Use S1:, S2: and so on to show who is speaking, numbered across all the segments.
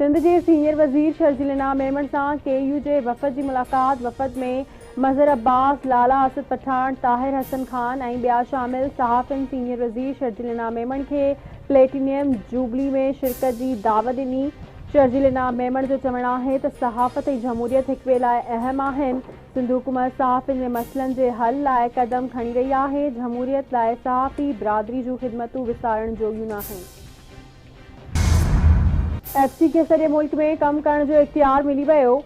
S1: सिंध के सीनियर वज़ीर शर्जील मेमन सां KU जे वफ़द की मुलाक़ात। वफ़द में मज़हर अब्बास, लाला असद पठान, ताहिर हसन खान और बिया शामिल। सहाफ़िन सीनियर वज़ीर शर्जील मेमन के प्लेटिनियम जुबली में शिरकत की दावत ॾिनी। शर्जील मेमन जो चवणु है तो सहाफ़त और जमहूरियत एक ॿिए लाइ अहम आहिनि। सिंध हुकूमत सहाफ़िन जे मसइलनि के हल लाइ कदम खणी रही है। जमहूरियत लाइ सहाफ़ी बिरादरी जूं ख़िदमतूं विसारण जोगियूं नाहिनि। FC के सॼे मुल्क में कम करण जो इख्तियार मिली वियो।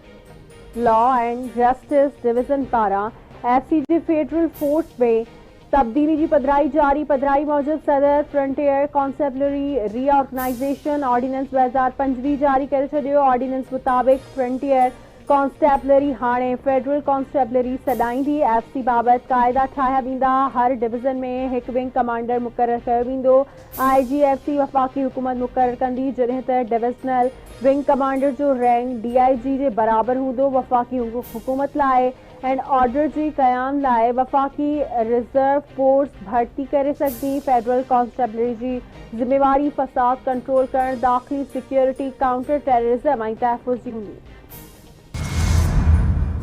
S1: लॉ एंड जस्टिस डिवीज़न पारां FC जे फेडरल फोर्स में तब्दीली की पधराई जारी। पधराई मूजिब सदर फ्रंटियर कॉन्स्टेबलरी रीऑर्गनाइजेशन ऑर्डिनेंस 2025 जारी करे छॾियो। ऑर्डिनेंस मुताबिक फ्रंटियर कॉन्स्टेबलरी हाणे फेडरल कॉन्स्टेबलरी सॾाईंदी। FC बाबत क़ाइदा ठाहिया वेंदा। हर डिवीज़न में एक विंग कमांडर मुक़रर कयो वेंदो। IG FC वफ़ाक़ी हुकूमत मुक़रर कंदी, जॾहिं त डिवीज़नल विंग कमांडर जो रैंक DIG जे बराबर हूंदो। वफ़ाक़ी हुकूमत लाइ एंड ऑर्डर जी क़याम लाइ वफ़ाक़ी रिज़र्व फोर्स भर्ती करे सघंदी। फेडरल कॉन्स्टेबलरी जी ज़िम्मेवारी फ़साद कंट्रोल करण, दाख़िली सिक्योरिटी, काउंटर टेररिज़म ऐं तहफ़्फ़ुज़ जी हूंदी।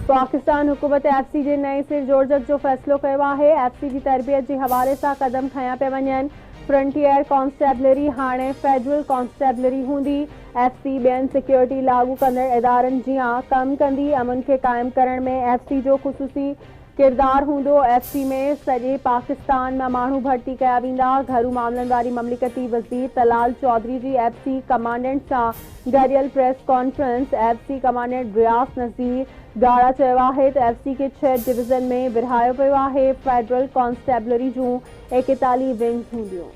S1: पाकिस्तान हुकूमत FC जे नए सिर जोड़जक जो फ़ैसिलो कयो आहे। FC जी तरबियत जे हवाले सां कदम खयां पिया वञनि। फ्रंटियर कॉन्स्टेबलरी हाणे फेडरल कॉन्स्टेबलरी हूंदी। FC ॿियनि सिक्योरिटी लागू कंदड़ इदारनि जियां कम कंदी। अमन खे क़ाइम करण में FC जो ख़ुसूसी किरदार हूंदो। FC में सॼे पाकिस्तान में माण्हू भर्ती कया वेंदा। घरू मामलनि वारी ममलिकती वज़ीर तलाल चौधरी जी FC कमांडेंट सां गॾियल प्रेस कॉन्फ्रेंस। FC कमांडेंट रियास नज़ीर गाड़ा चयो आहे त FC के 6 डिवीज़न में विरहायो पियो आहे। फेडरल कॉन्स्टेबलरी जूं 41 विंग्स हूंदियूं।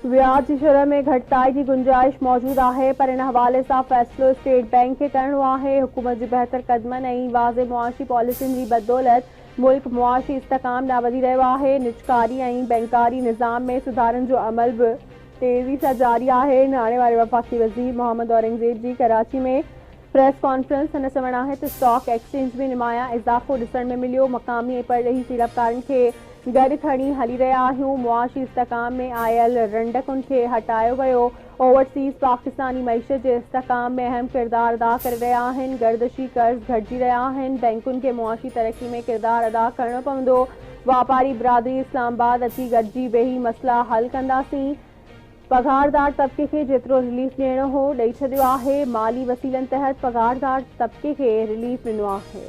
S1: ब्याज की शरह में घटताई की गुंजाइश मौजूद है, पर इन हवाले से फैसलो स्टेट बैंक के करणो है। हुकूमत जी बेहतर कदमन ऐं वाज़े मुआशी पॉलिसियुनि जी बदौलत मुल्क मुआशी इस्तेकाम ॾांहुं वधी रहियो आहे। निजकारी ऐं बैंकारी निज़ाम में सुधारनि जो अमल भी तेज़ी से जारी है। नाणे वारे वफ़ाक़ी वज़ीर मोहम्मद औरंगज़ेब जी कराची में प्रेस कॉन्फ्रेंस। हिन चवणु है तो स्टॉक एक्सचेंज में नुमाया इज़ाफ़ो ॾिसण में मिलियो। मक़ामी ऐं परॾेही सीड़पकारनि खे गॾु खणी हली रहिया आहियूं। मुआशी इस्तेकाम में आयल रंडकुनि खे हटायो वियो। ओवरसीज़ पाकिस्तानी मईशत जे इस्तेकाम में अहम किरदार अदा करे रहिया आहिनि। गर्दिशी कर्ज़ घटिजी रहिया आहिनि। बैंकुनि के मुआशी तरक्की में किरदार अदा करणो पवंदो। वापारी बिरादरी इस्लामाबाद अची गॾिजी वेही मसला हल कंदासीं। पघारदार तबके के जेतिरो रिलीफ ॾियणो हो ॾेई छॾियो आहे। माली वसीलनि तहत पघारदार तबके के रिलीफ ॾिनो आहे।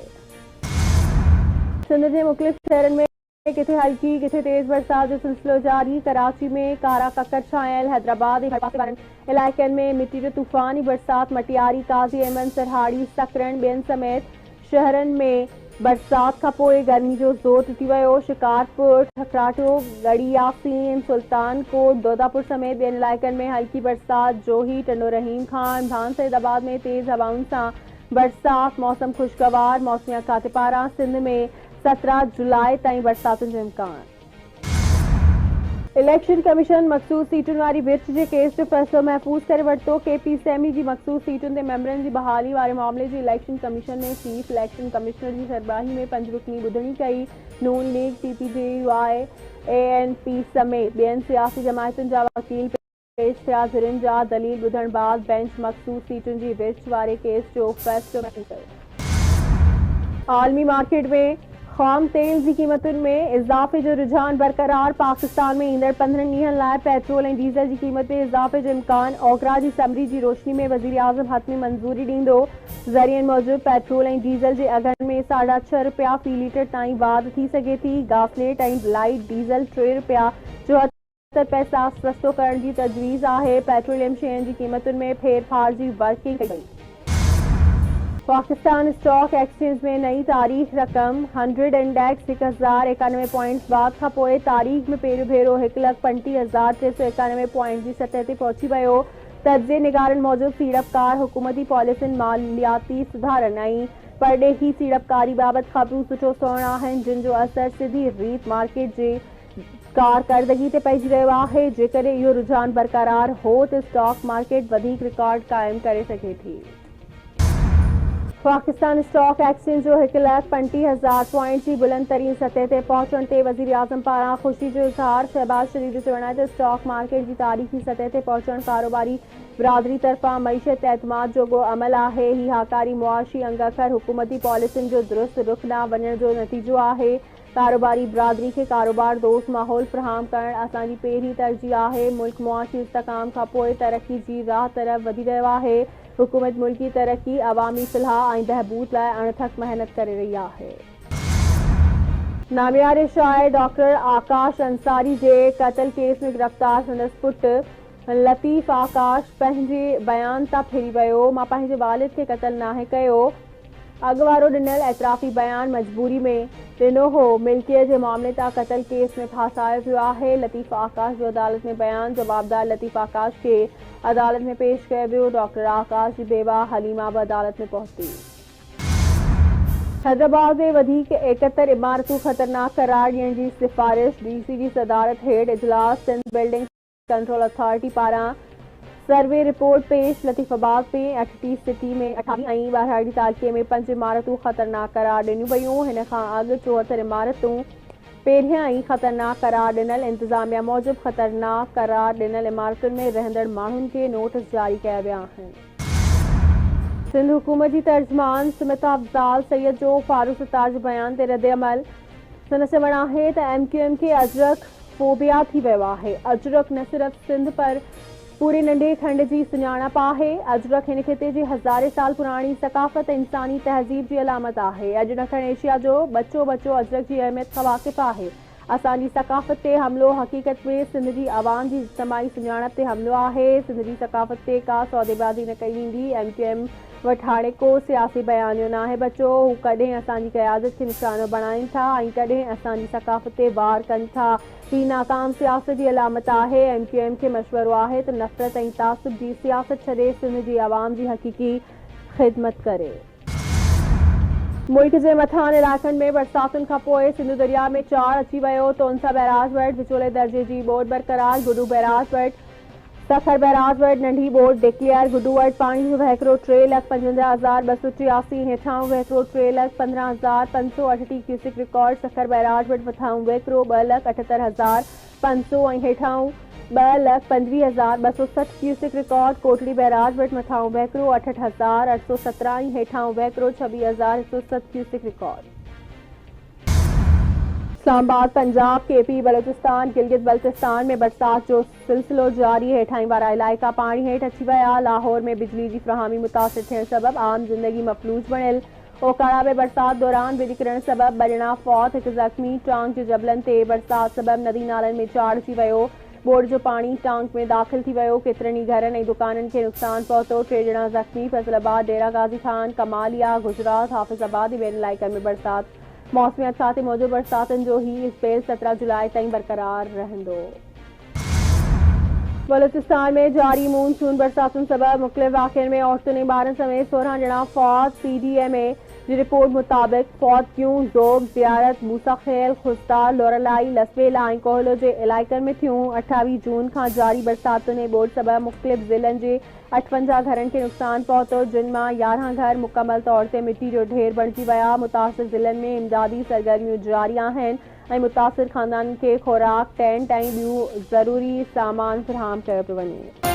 S1: सिंध जे मुख़्तलिफ़ शहरनि में किथे हल्की किथे तेज़ बरसात जो सिलसिलो जारी। कराची में कारा ककर छायल। हैदराबाद ऐं पासे वारनि इलाइक़नि में मिटी जो तूफ़ानी बरसात। मटियारी, काज़ी अहमद, सरहाड़ी, सकरन ॿियनि समेत शहरनि में बरसात खां पोइ गर्मी जो ज़ोर टुटी वियो। शिकारपुर, ठकराठो, गढ़ी यासीन, सुल्तानकोट, दौदापुर समेत ॿियनि इलाइक़नि में हल्की बरसात। जोही, टंडो रहीम खान, भान सईदाबाद में तेज़ हवाउनि सां बरसात। मौसम खुशगवार। मौसमियात खाते पारां सिंध में 17 जुलाई ताईं बरसातुनि जो इम्कान। इलेक्शन कमीशन मखसूस सीटुनि वारी विच जे केस जो फ़ैसिलो महफ़ूज़ करे वरितो। KP सेमी जी मखसूस सीटुनि ते मेंबरनि जी बहाली वारे मामले जी इलेक्शन कमीशन ने चीफ इलेक्शन कमिश्नर जी सरबराही में 5 रुकनी ॿुधणी कई। नून लीग, PPJUI, ANP समेत ॿियनि सियासी जमायतुनि जा वकील पेश थिया। धिरनि जा दलील ॿुधण बाद बेंच मखसूस सीटुनि जी विच वारे केस जो फ़ैसिलो महफ़ूज़ कयो। आलमी मार्केट में ख़ाम तेल की कीमतुनि में इज़ाफ़े जो रुझान बरक़रार। पाकिस्तान में ईंदड़ 15 ॾींहनि लाइ पेट्रोल ऐं डीज़ल की क़ीमत में इज़ाफ़े जो इम्कान। ओगरा जी समरी जी रोशनी में वज़ीर आज़म हतमी मंज़ूरी ॾींदो। ज़रियनि मूजिब पेट्रोल ऐं डीज़ल जे अघनि में 6.5 रुपया फ़ी लीटर ताईं वाध थी सघे थी। गासलेट ऐं लाइट डीज़ल 3 रुपया 74 पैसा सस्तो करण जी तजवीज़ आहे। पेट्रोलियम शयुनि जी क़ीमतुनि में फेरफार जी वर्किंग कई। पाकिस्तान स्टॉक एक्सचेंज में नई तारीख़ रक़म 100 इंडेक्स 1091 पॉइंट्स बाद खां पोइ तारीख़ में पहिरियों भेरो 1,35,391 पॉइंट जी सतह ते पहुची वियो। तजिए निगारनि मूजिब सीड़पकार हुकूमती पॉलिसियुनि, मालियाती सुधारनि ऐं परॾेही सीड़पकारी बाबति ख़बरूं सुठो सवण आहिनि, जिन जो असर सिधी रीत मार्केट जे कारकर्दगी ते पइजी रहियो आहे। जेकॾहिं इहो रुझान बरक़रार हो त स्टॉक मार्केट वधीक रिकॉर्ड क़ाइमु करे सघे थी। पाकिस्तान स्टॉक एक्सचेंज जो 1,35,000 पॉइंट की बुलंद तरीन सतह ते पहुंचण ते वज़ीर आज़म पारां ख़ुशी जो इज़हार। शहबाज शरीफ जो चवणु आहे त स्टॉक मार्केट की तारीख़ी सतह ते पहुंचण कारोबारी बिरादरी तरफ़ां मईशत एतमाद जोगो अमल आहे। ही हाकारी मुआशी अंगखर हुकूमती पॉलिसियुनि जो दुरुस्त रुख ॾांहुं वञण जो नतीजो आहे। कारोबारी बिरादरी के कारोबार दोस्त माहौल फराहम करण असांजी पहिरीं तरजीह आहे। मुल्क मुआशी इस्तेकाम खां पोइ तरक्की जी राह तरफ़ वधी रहियो आहे। हुकूमत मुल्की तरक्की अवामी फलाह ऐं बहबूद लाइ अणथक मेहनत करे रही आहे। नामियारे शाइर डॉक्टर आकाश अंसारी जे क़त्ल केस में गिरफ़्तार संदसि पुटु लतीफ़ आकाश पंहिंजे बयान तां फिरी वियो। मां पंहिंजे वालिद खे क़त्ल नाहे कयो। अॻुवारो ॾिनल एतराफ़ी बयान मजबूरी में ॾिनो हो। मिल्कियत जे मामले तां क़त्ल केस में फासायो वियो आहे। लतीफ़ आकाश जो अदालत में बयान। जवाबदार लतीफ़ आकाश खे अदालत में पेश कयो वियो। डॉक्टर आकाश जी बेवा हलीमा बि अदालत में पहुती। हैदराबाद में वधीक 71 इमारतूं ख़तरनाक करार ॾियण जी सिफ़ारिश। डीसी जी सदारत हेठि इजलास। सिंध बिल्डिंग कंट्रोल अथॉरिटी पारां सर्वे रिपोर्ट पेश। लतीफ़ाबाद में 38 सिटी में 28 ऐं ॿारहाड़ी तालके में 5 इमारतूं ख़तरनाक करार ॾिनियूं वयूं। हिन खां अॻु 74 इमारतूं पहिरियां ई ख़तरनाक करार ॾिनल। इंतिज़ामिया मूजिबि ख़तरनाक करार ॾिनल इमारतुनि में रहंदड़ माण्हुनि खे नोटिस जारी कया विया आहिनि। सिंध हुकूमत जी तर्जुमान सुमिता अफ़ज़ाल सैयद जो फारूक सत्तार जे बयान ते रद्दअमल। संदसि चवणु आहे त MQM खे अजरक फोबिया थी वियो आहे। अजरक न सिर्फ़ सिंध पर पूरे नंढे खंड जी सुञाणप आहे। अजरक हिन खिते जी हज़ारे साल पुराणी सकाफ़त इंसानी तहज़ीब जी अलामत आहे। अॼु ॾखण एशिया जो बचो अजरक जी अहमियत खां वाक़िफ़ आहे। असांजी सकाफ़त ते हमिलो हक़ीक़त में सिंध जी अवाम जी इज्तमाही सुञाणप ते हमिलो आहे। सिंध जी सकाफ़त ते का सौदेबाज़ी न कई वेंदी। MQM वटि हाणे को सियासी बयानियो न आहे बचो। हू कॾहिं असांजी क़यादत खे निशानो बणाइनि था ऐं कॾहिं असांजी सकाफ़त ते वार कनि था। ही नाकाम सियासत जी अलामत आहे। MQM खे मशवरो आहे त नफ़रत ऐं तासुब जी सियासत छॾे सिंध जी अवाम जी हक़ीक़ी ख़िदमत करे। मुल्क जे मथांनि इलाइक़नि में बरसातुनि खां पोइ सिंधु दरिया में चार अची वियो। तोनसा बैराज वटि विचोले दर्जे जी ॿोॾि बरक़रार। गुडू बैराज वटि सखर बैराज वटि नंढी ॿोॾि डिक्लेयर। गुडू वटि पाणी जो वहिकिरो 3,55,283 हेठां वहिकिरो 3,15,538 क्यूसिक रिकॉर्ड। सखर बैराज वटि मथां वहिकिरो 2,78,500 ऐं हेठां 2,25,260 क्यूसिक रिकॉर्ड। कोटली बैराज वटि मथां वहिकिरो 68,817 ऐं हेठां वहिकिरो 26,107 cusec record. Islamabad Punjab KP Balochistan Gilgit Baltistan में बरसात जो सिलसिलो जारी। हेठाहीं वारा इलाइक़ा पाणी हेठि अची विया। लाहौर में बिजली जी फ्राहमी मुतासिर थियण सबबि आम ज़िंदगी मफ़लूज बणियल। ओकाड़ा में बरसात दौरान बिजली किरण सबबि बजना फौत। हिकु ज़ख़्मी। टांग जे जबलनि ते बरसात सबबि नदी नालनि में चाड़ अची वियो। बोर्ड जो पाणी टांग में दाख़िल थी वियो। केतिरनि ई घरनि ऐं दुकाननि खे नुक़सान पहुतो। 3 ॼणा ज़ख़्मी। फैसलाबाद डेरा गाज़ी खान कमालिया गुजरात हाफ़िज़ाबाद ॿियनि इलाइक़नि में बरसात। मौसमियात खाते मूजिबि बरसातुनि जो ही स्पेल 17 जुलाई ताईं बरक़रार रहंदो। बलूचिस्तान में जारी मानसून बरसातुनि सबबि मुख़्तलिफ़ वाक़िअनि में औरतुनि ऐं ॿारनि समेत 16 ॼणा फौत। PDMA जी रिपोर्ट मुताबिक़ फौतियूं ज़ोब ज़ियारत मूसाखेल खुस्तार लोरलाई लसबेला ऐं कोहलो जे इलाइक़नि में थियूं। 28 जून खां जारी बरसातुनि ऐं ॿोॾि सबबि मुख़्तलिफ़ ज़िलनि जे 58 घरनि खे नुक़सान पहुतो। जिन मां 11 घर मुकमल तौर ते मिटी जो ढेर बणिजी विया। मुतासिर ज़िलनि में इमदादी सरगर्मियूं जारी आहिनि ऐं मुतासिर ख़ानदाननि खे खुराक टेंट ऐं ॿियूं ज़रूरी सामान फ़राहम कयो पियो वञे।